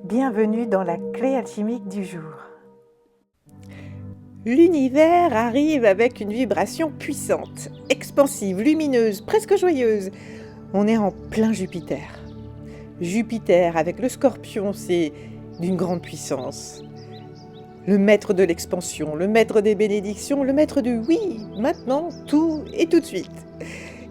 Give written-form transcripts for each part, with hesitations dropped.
Bienvenue dans la clé alchimique du jour. L'univers arrive avec une vibration puissante, expansive, lumineuse, presque joyeuse. On est en plein Jupiter. Jupiter avec le Scorpion, c'est d'une grande puissance. Le maître de l'expansion, le maître des bénédictions, le maître du oui, maintenant, tout et tout de suite.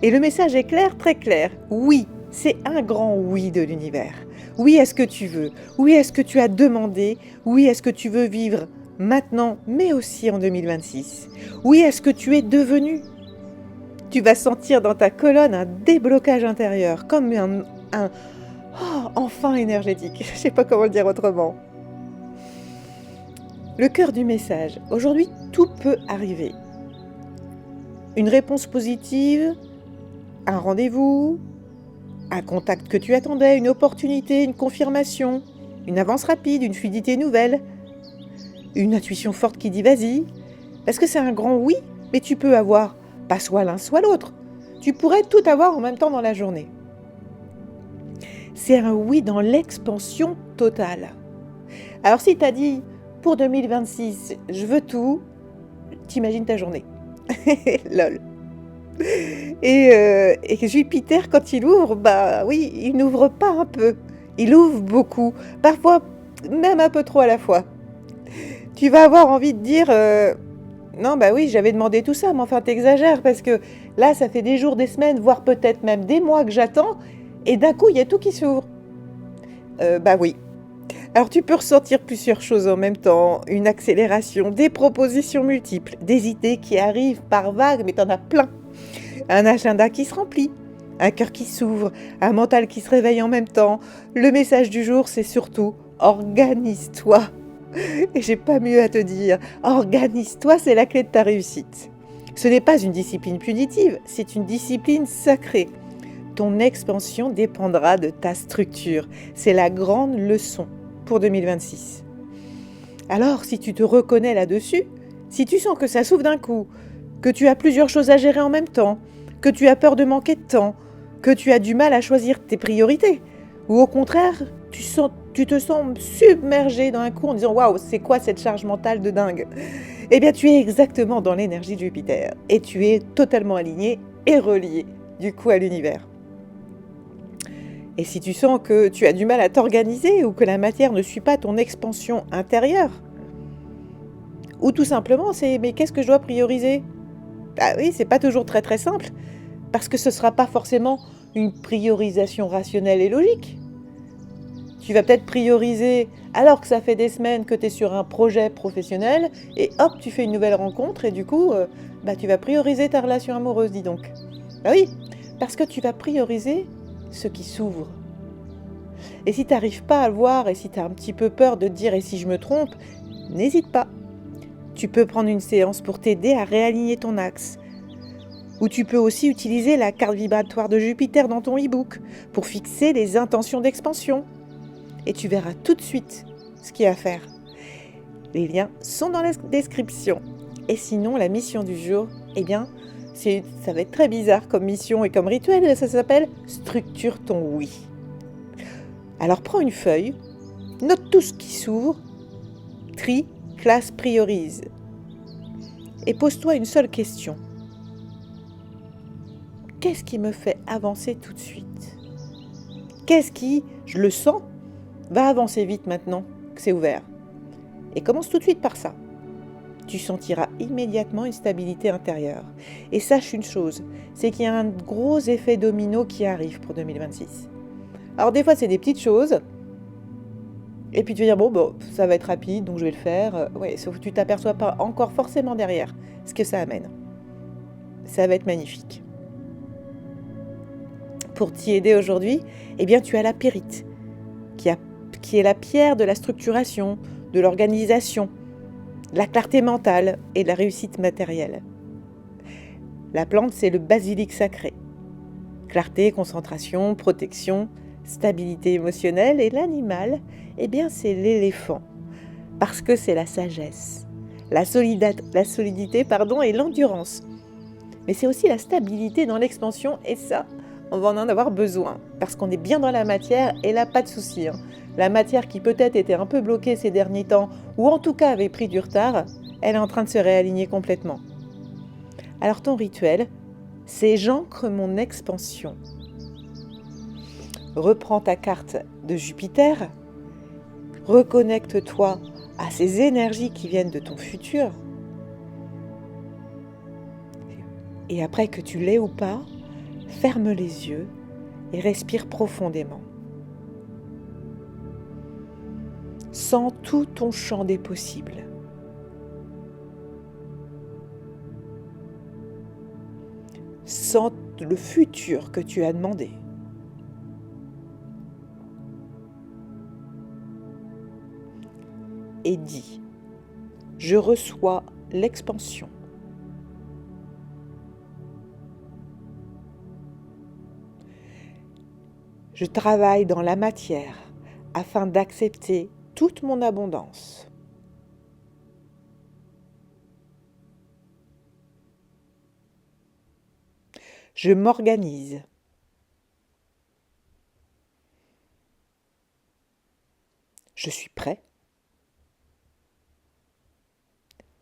Et le message est clair, très clair. Oui, c'est un grand oui de l'univers. Oui à ce que tu veux, oui à ce que tu as demandé, oui à ce que tu veux vivre maintenant, mais aussi en 2026. Oui à ce que tu es devenu. Tu vas sentir dans ta colonne un déblocage intérieur, comme un enfin énergétique. Je ne sais pas comment le dire autrement. Le cœur du message. Aujourd'hui, tout peut arriver. Une réponse positive, un rendez-vous, un contact que tu attendais, une opportunité, une confirmation, une avance rapide, une fluidité nouvelle, une intuition forte qui dit vas-y. Parce que c'est un grand oui, mais tu peux avoir pas soit l'un soit l'autre. Tu pourrais tout avoir en même temps dans la journée. C'est un oui dans l'expansion totale. Alors si tu as dit pour 2026, je veux tout, t'imagines ta journée. Lol. Et Jupiter, quand il ouvre, bah oui, il n'ouvre pas un peu, il ouvre beaucoup, parfois même un peu trop à la fois. Tu vas avoir envie de dire non, bah oui, j'avais demandé tout ça, mais enfin t'exagères, parce que là, ça fait des jours, des semaines, voire peut-être même des mois que j'attends, et d'un coup, il y a tout qui s'ouvre. Bah oui. Alors tu peux ressentir plusieurs choses en même temps, une accélération, des propositions multiples, des idées qui arrivent par vagues, mais t'en as plein. Un agenda qui se remplit, un cœur qui s'ouvre, un mental qui se réveille en même temps. Le message du jour, c'est surtout « organise-toi ». Et j'ai pas mieux à te dire, organise-toi, c'est la clé de ta réussite. Ce n'est pas une discipline punitive, c'est une discipline sacrée. Ton expansion dépendra de ta structure. C'est la grande leçon pour 2026. Alors, si tu te reconnais là-dessus, si tu sens que ça s'ouvre d'un coup, que tu as plusieurs choses à gérer en même temps, que tu as peur de manquer de temps, que tu as du mal à choisir tes priorités, ou au contraire, tu te sens submergé d'un coup en disant « Waouh, c'est quoi cette charge mentale de dingue ?» Eh bien, tu es exactement dans l'énergie de Jupiter et tu es totalement aligné et relié du coup à l'univers. Et si tu sens que tu as du mal à t'organiser ou que la matière ne suit pas ton expansion intérieure, ou tout simplement c'est « mais qu'est-ce que je dois prioriser ?» Ah oui, c'est pas toujours très très simple, parce que ce ne sera pas forcément une priorisation rationnelle et logique. Tu vas peut-être prioriser alors que ça fait des semaines que tu es sur un projet professionnel et hop, tu fais une nouvelle rencontre et du coup, tu vas prioriser ta relation amoureuse, dis donc. Bah oui, parce que tu vas prioriser ce qui s'ouvre. Et si tu n'arrives pas à le voir et si tu as un petit peu peur de te dire « et si je me trompe ?» n'hésite pas. Tu peux prendre une séance pour t'aider à réaligner ton axe. Ou tu peux aussi utiliser la carte vibratoire de Jupiter dans ton e-book pour fixer les intentions d'expansion. Et tu verras tout de suite ce qu'il y a à faire. Les liens sont dans la description. Et sinon, la mission du jour, eh bien, ça va être très bizarre comme mission et comme rituel. Ça s'appelle « Structure ton oui ». Alors prends une feuille, note tout ce qui s'ouvre, trie, classe, priorise. Et pose-toi une seule question. Qu'est-ce qui me fait avancer tout de suite ? Qu'est-ce qui, je le sens, va avancer vite maintenant que c'est ouvert ? Et commence tout de suite par ça. Tu sentiras immédiatement une stabilité intérieure. Et sache une chose, c'est qu'il y a un gros effet domino qui arrive pour 2026. Alors des fois, c'est des petites choses. Et puis tu vas dire, bon, ça va être rapide, donc je vais le faire. Ouais, sauf que tu ne t'aperçois pas encore forcément derrière ce que ça amène. Ça va être magnifique. Pour t'y aider aujourd'hui, eh bien, tu as la pyrite, qui est la pierre de la structuration, de l'organisation, de la clarté mentale et de la réussite matérielle. La plante, c'est le basilic sacré. Clarté, concentration, protection, stabilité émotionnelle. Et l'animal, eh bien, c'est l'éléphant, parce que c'est la sagesse, la solidité, et l'endurance. Mais c'est aussi la stabilité dans l'expansion, et ça, on va en avoir besoin, parce qu'on est bien dans la matière, et là, pas de souci. La matière qui peut-être était un peu bloquée ces derniers temps, ou en tout cas avait pris du retard, elle est en train de se réaligner complètement. Alors ton rituel, c'est j'ancre mon expansion. Reprends ta carte de Jupiter, reconnecte-toi à ces énergies qui viennent de ton futur. Et après que tu l'aies ou pas, ferme les yeux et respire profondément. Sens tout ton champ des possibles. Sens le futur que tu as demandé. Et dis, je reçois l'expansion. Je travaille dans la matière afin d'accepter toute mon abondance. Je m'organise. Je suis prêt.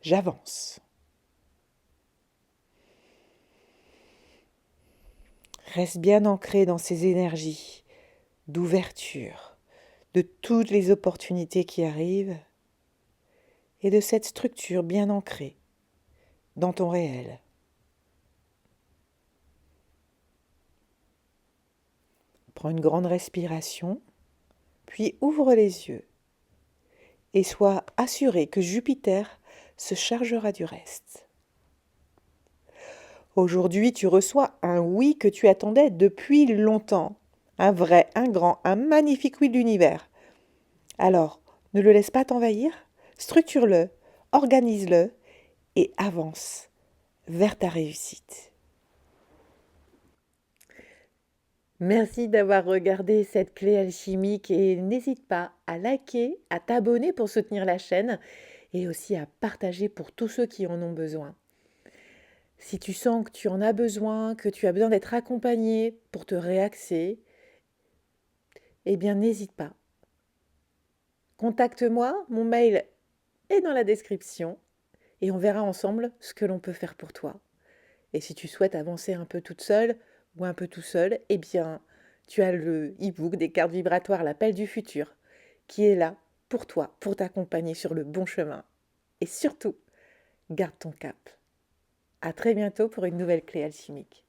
J'avance. Reste bien ancré dans ces énergies d'ouverture, de toutes les opportunités qui arrivent et de cette structure bien ancrée dans ton réel. Prends une grande respiration, puis ouvre les yeux et sois assuré que Jupiter se chargera du reste. Aujourd'hui, tu reçois un oui que tu attendais depuis longtemps. Un vrai, un grand, un magnifique oui de l'univers. Alors, ne le laisse pas t'envahir, structure-le, organise-le et avance vers ta réussite. Merci d'avoir regardé cette clé alchimique et n'hésite pas à liker, à t'abonner pour soutenir la chaîne et aussi à partager pour tous ceux qui en ont besoin. Si tu sens que tu en as besoin, que tu as besoin d'être accompagné pour te réaxer, eh bien n'hésite pas. Contacte-moi, mon mail est dans la description et on verra ensemble ce que l'on peut faire pour toi. Et si tu souhaites avancer un peu toute seule ou un peu tout seul, eh bien tu as le e-book des cartes vibratoires L'appel du futur qui est là pour toi, pour t'accompagner sur le bon chemin. Et surtout, garde ton cap. À très bientôt pour une nouvelle clé alchimique.